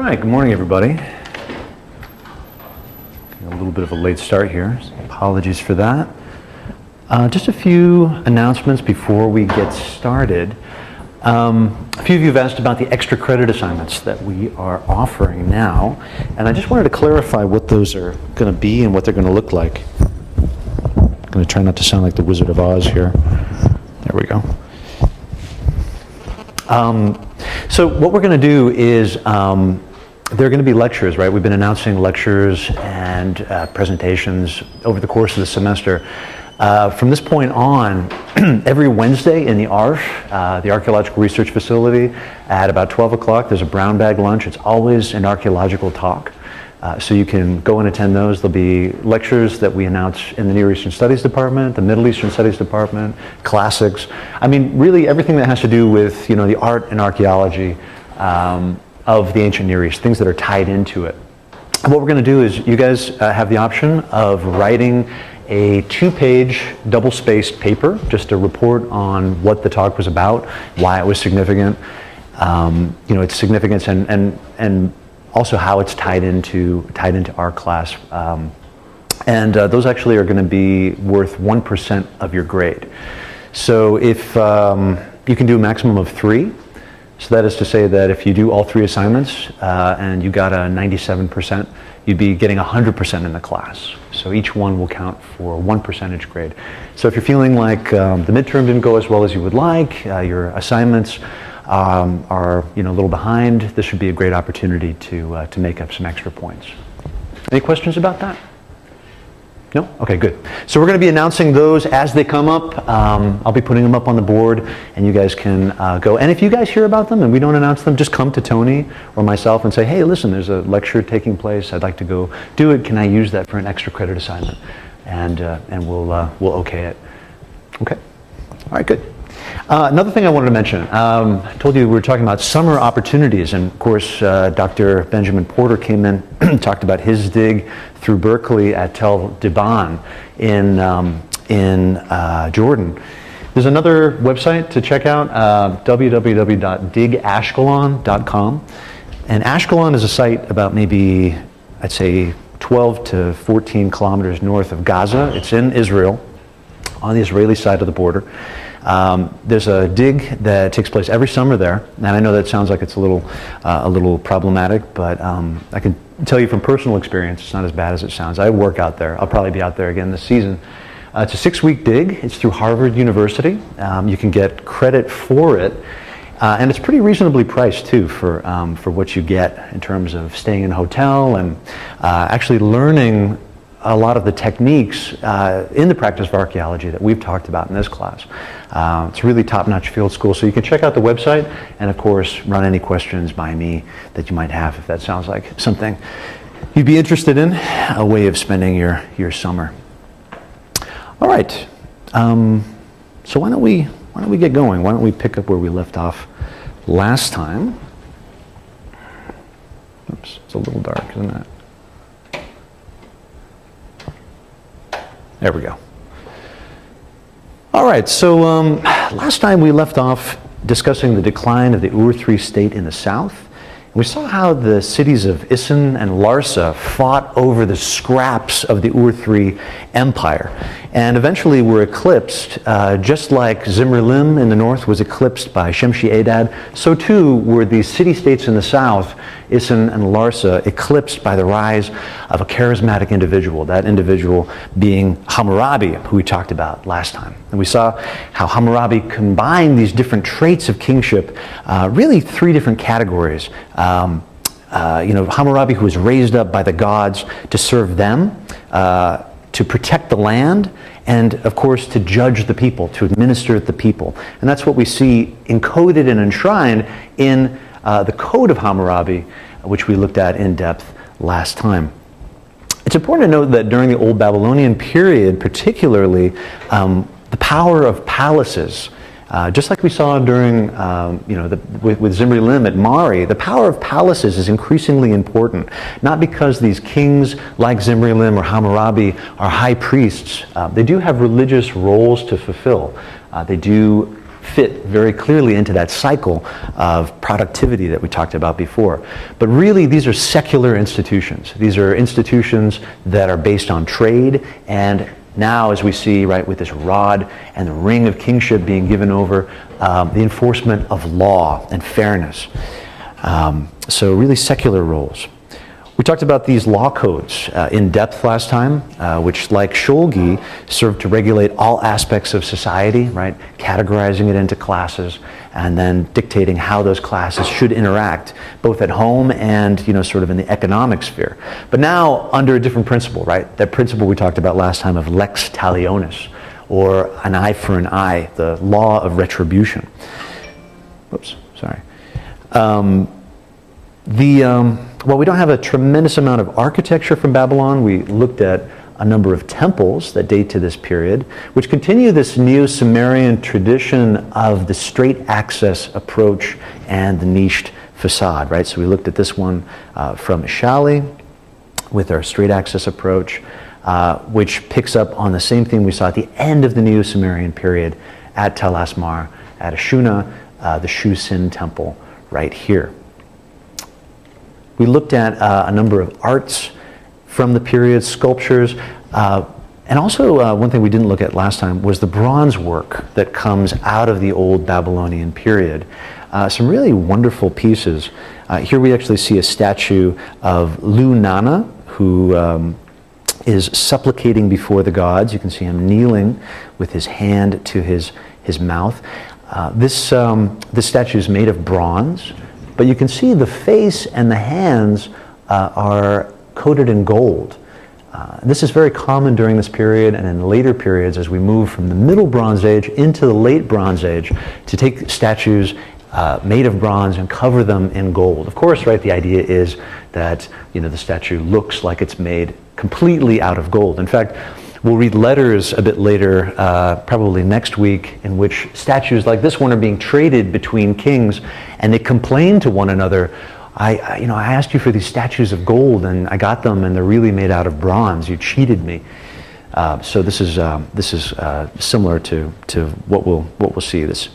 right, good morning, everybody. A little bit of a late start here. Apologies for that. Just a few announcements before we get started. A few of you have asked about the extra credit assignments that we are offering now, and I just wanted to clarify what those are going to be and what they're going to look like. I'm going to try not to sound like the Wizard of Oz here. There we go. So what we're going to do is there are going to be lectures, right? We've been announcing lectures and presentations over the course of the semester. From this point on, every Wednesday in the ARF, the Archaeological Research Facility, at about 12 o'clock, there's a brown bag lunch. It's always an archaeological talk. So you can go and attend those. There'll be lectures that we announce in the Near Eastern Studies Department, the Middle Eastern Studies Department, classics. I mean, really everything that has to do with, the art and archaeology of the ancient Near East, things that are tied into it. And what we're going to do is you guys have the option of writing a 2-page double-spaced paper, just a report on what the talk was about, why it was significant, its significance, and also how it's tied into our class. Those actually are going to be worth 1% of your grade. So if you can do a maximum of 3, so that is to say that if you do all 3 assignments and you got a 97%, you'd be getting 100% in the class. So each one will count for 1 percentage grade. So if you're feeling like the midterm didn't go as well as you would like, your assignments are a little behind, this should be a great opportunity to make up some extra points. Any questions about that? No? Okay, good. So we're going to be announcing those as they come up. I'll be putting them up on the board, and you guys can go. And if you guys hear about them and we don't announce them, just come to Tony or myself and say, hey, listen, there's a lecture taking place. I'd like to go do it. Can I use that for an extra credit assignment? And we'll okay it. Okay? All right, good. Another thing I wanted to mention, I told you we were talking about summer opportunities, and of course Dr. Benjamin Porter came in and talked about his dig through Berkeley at Tel Diban in Jordan. There's another website to check out, www.digashkelon.com, and Ashkelon is a site about maybe, I'd say, 12 to 14 kilometers north of Gaza. It's in Israel, on the Israeli side of the border. There's a dig that takes place every summer there, and I know that sounds like it's a little problematic, but I can tell you from personal experience, it's not as bad as it sounds. I work out there. I'll probably be out there again this season. It's a 6-week dig. It's through Harvard University. You can get credit for it, and it's pretty reasonably priced too for what you get in terms of staying in a hotel and actually learning a lot of the techniques in the practice of archaeology that we've talked about in this class. It's a really top-notch field school, so you can check out the website and, of course, run any questions by me that you might have if that sounds like something you'd be interested in, a way of spending your summer. All right, so why don't we get going? Why don't we pick up where we left off last time? Oops, it's a little dark, isn't it? There we go. All right, so last time we left off discussing the decline of the Ur III state in the south. And we saw how the cities of Isin and Larsa fought over the scraps of the Ur III empire and eventually were eclipsed, just like Zimri-Lim in the north was eclipsed by Shemshi-Adad, so too were the city-states in the south, Isin and Larsa, eclipsed by the rise of a charismatic individual, that individual being Hammurabi, who we talked about last time. And we saw how Hammurabi combined these different traits of kingship, really 3 different categories. Hammurabi, who was raised up by the gods to serve them, to protect the land, and of course to judge the people, to administer the people. And that's what we see encoded and enshrined in the Code of Hammurabi, which we looked at in depth last time. It's important to note that during the Old Babylonian period, particularly, the power of palaces, just like we saw during, with Zimri-Lim at Mari, the power of palaces is increasingly important. Not because these kings like Zimri-Lim or Hammurabi are high priests. They do have religious roles to fulfill. They do fit very clearly into that cycle of productivity that we talked about before. But really, these are secular institutions. These are institutions that are based on trade, and now, as we see, right, with this rod and the ring of kingship being given over, the enforcement of law and fairness. So really secular roles. We talked about these law codes in depth last time, which, like Shulgi, serve to regulate all aspects of society, right? Categorizing it into classes and then dictating how those classes should interact, both at home and, sort of in the economic sphere. But now under a different principle, right? That principle we talked about last time of lex talionis, or an eye for an eye, the law of retribution. Whoops, sorry. Well, we don't have a tremendous amount of architecture from Babylon. We looked at a number of temples that date to this period, which continue this Neo-Sumerian tradition of the straight access approach and the niched facade, right? So we looked at this one from Ishali with our straight access approach, which picks up on the same thing we saw at the end of the Neo-Sumerian period at Tel Asmar, at Ashuna, the Shu-Sin temple right here. We looked at a number of arts from the period, sculptures, and also one thing we didn't look at last time was the bronze work that comes out of the old Babylonian period. Some really wonderful pieces. Here we actually see a statue of Lu Nana, who is supplicating before the gods. You can see him kneeling with his hand to his mouth. This statue is made of bronze, but you can see the face and the hands are coated in gold. This is very common during this period and in later periods as we move from the Middle Bronze Age into the Late Bronze Age to take statues made of bronze and cover them in gold. Of course, right, the idea is that the statue looks like it's made completely out of gold. In fact, we'll read letters a bit later, probably next week, in which statues like this one are being traded between kings, and they complain to one another, I asked you for these statues of gold, and I got them, and they're really made out of bronze. You cheated me. So this is similar to what we'll see. This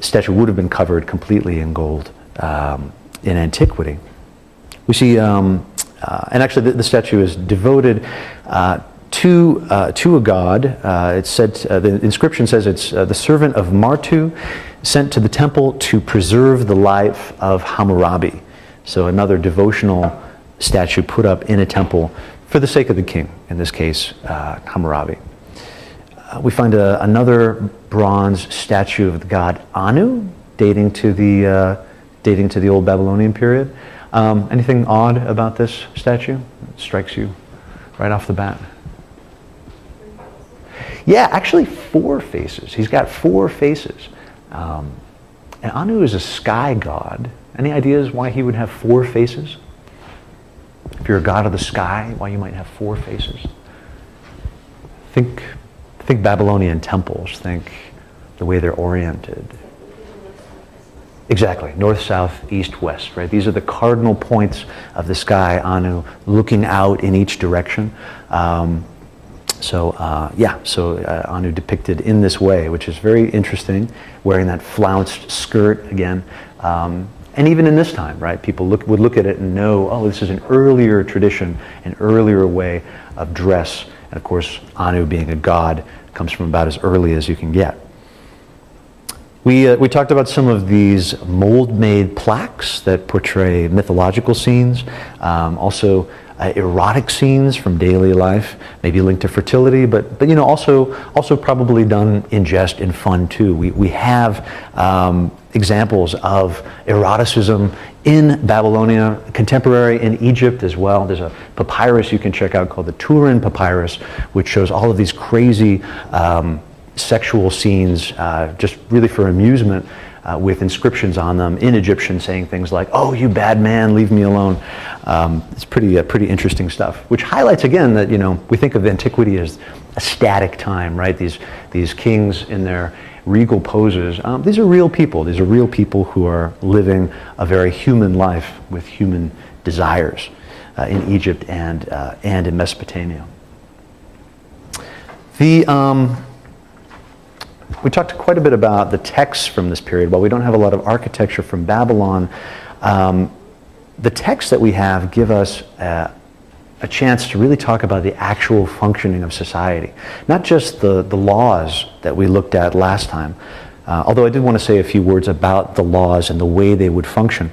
statue would have been covered completely in gold in antiquity. We see, and actually the statue is devoted to a god. It's said the inscription says it's the servant of Martu, sent to the temple to preserve the life of Hammurabi. So another devotional statue put up in a temple for the sake of the king, in this case Hammurabi. We find another bronze statue of the god Anu, dating to the old Babylonian period. Anything odd about this statue that strikes you right off the bat? Yeah, actually 4 faces. He's got 4 faces. And Anu is a sky god. Any ideas why he would have 4 faces? If you're a god of the sky, why you might have 4 faces? Think Babylonian temples. Think the way they're oriented. Exactly, north, south, east, west, right? These are the cardinal points of the sky, Anu, looking out in each direction. So Anu depicted in this way, which is very interesting, wearing that flounced skirt again. And even in this time, right, people would look at it and know, oh, this is an earlier tradition, an earlier way of dress. And of course, Anu being a god comes from about as early as you can get. We talked about some of these mold-made plaques that portray mythological scenes, also erotic scenes from daily life, maybe linked to fertility, but also probably done in jest and fun too. We have examples of eroticism in Babylonia, contemporary in Egypt as well. There's a papyrus you can check out called the Turin Papyrus, which shows all of these crazy sexual scenes, just really for amusement, with inscriptions on them in Egyptian saying things like, "Oh, you bad man, leave me alone." It's pretty interesting stuff, which highlights again that we think of antiquity as a static time, right? These kings in their regal poses. These are real people. These are real people who are living a very human life with human desires in Egypt and in We talked quite a bit about the texts from this period. While we don't have a lot of architecture from Babylon, the texts that we have give us a chance to really talk about the actual functioning of society. Not just the laws that we looked at last time, although I did want to say a few words about the laws and the way they would function.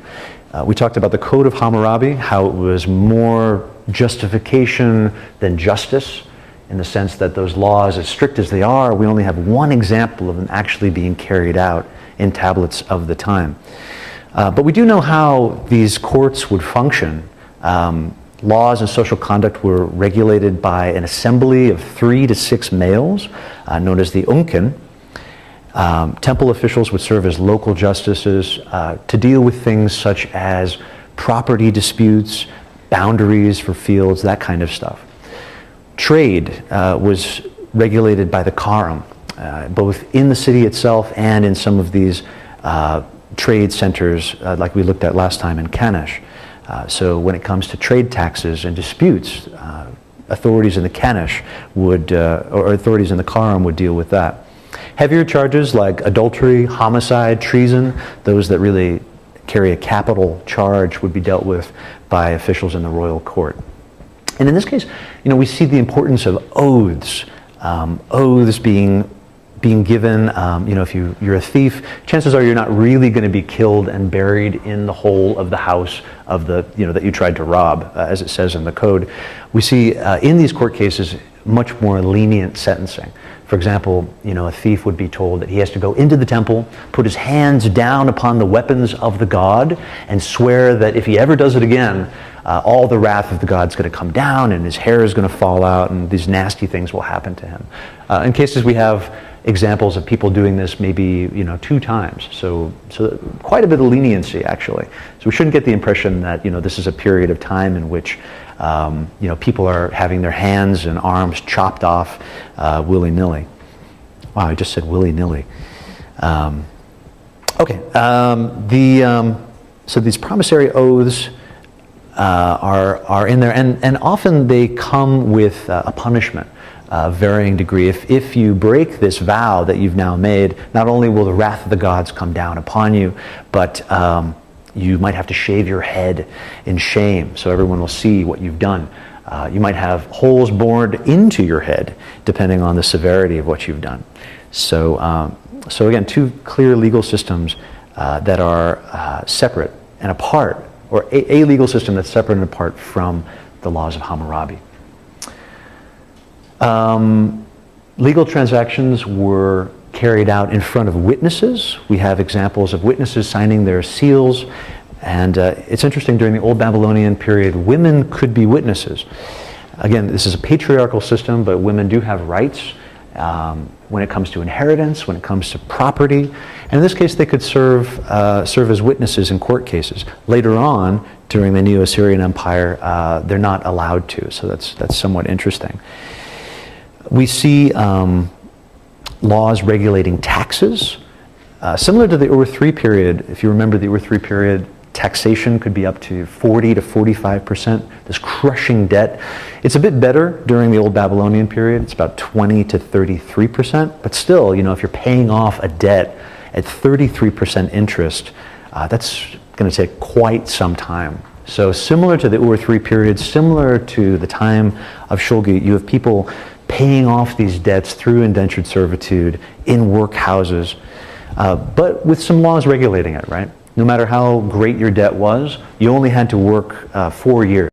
We talked about the Code of Hammurabi, how it was more justification than justice, in the sense that those laws, as strict as they are, we only have one example of them actually being carried out in tablets of the time. But we do know how these courts would function. Laws and social conduct were regulated by an assembly of 3 to 6 males, known as the Unken. Temple officials would serve as local justices to deal with things such as property disputes, boundaries for fields, that kind of stuff. Trade was regulated by the Kharim, both in the city itself and in some of these trade centers like we looked at last time in Kanesh. So when it comes to trade taxes and disputes, authorities in the Kanesh would, or authorities in the Kharim would deal with that. Heavier charges like adultery, homicide, treason, those that really carry a capital charge, would be dealt with by officials in the royal court. And in this case, we see the importance of oaths, oaths being given. If you're a thief, chances are you're not really going to be killed and buried in the hole of the house of that you tried to rob, as it says in the code. We see in these court cases much more lenient sentencing. For example, a thief would be told that he has to go into the temple, put his hands down upon the weapons of the god, and swear that if he ever does it again, all the wrath of the god's going to come down, and his hair is going to fall out, and these nasty things will happen to him. In cases we have examples of people doing this maybe 2 times, so quite a bit of leniency actually. So we shouldn't get the impression that this is a period of time in which people are having their hands and arms chopped off willy-nilly. Wow, I just said willy-nilly. So these promissory oaths are in there, and often they come with a punishment. Varying degree. If you break this vow that you've now made, not only will the wrath of the gods come down upon you, but you might have to shave your head in shame so everyone will see what you've done. You might have holes bored into your head, depending on the severity of what you've done. So again, 2 clear legal systems that are separate and apart, or a legal system that's separate and apart from the laws of Hammurabi. Legal transactions were carried out in front of witnesses. We have examples of witnesses signing their seals, and it's interesting, during the Old Babylonian period, women could be witnesses. Again, this is a patriarchal system, but women do have rights when it comes to inheritance, when it comes to property, and in this case they could serve as witnesses in court cases. Later on, during the Neo-Assyrian Empire, they're not allowed to, so that's somewhat interesting. We see laws regulating taxes. Similar to the Ur III period, if you remember the Ur III period, taxation could be up to 40 to 45%, this crushing debt. It's a bit better during the Old Babylonian period. It's about 20 to 33%, but still, if you're paying off a debt at 33% interest, that's going to take quite some time. So similar to the Ur III period, similar to the time of Shulgi, you have people paying off these debts through indentured servitude in workhouses, but with some laws regulating it, right? No matter how great your debt was, you only had to work 4 years.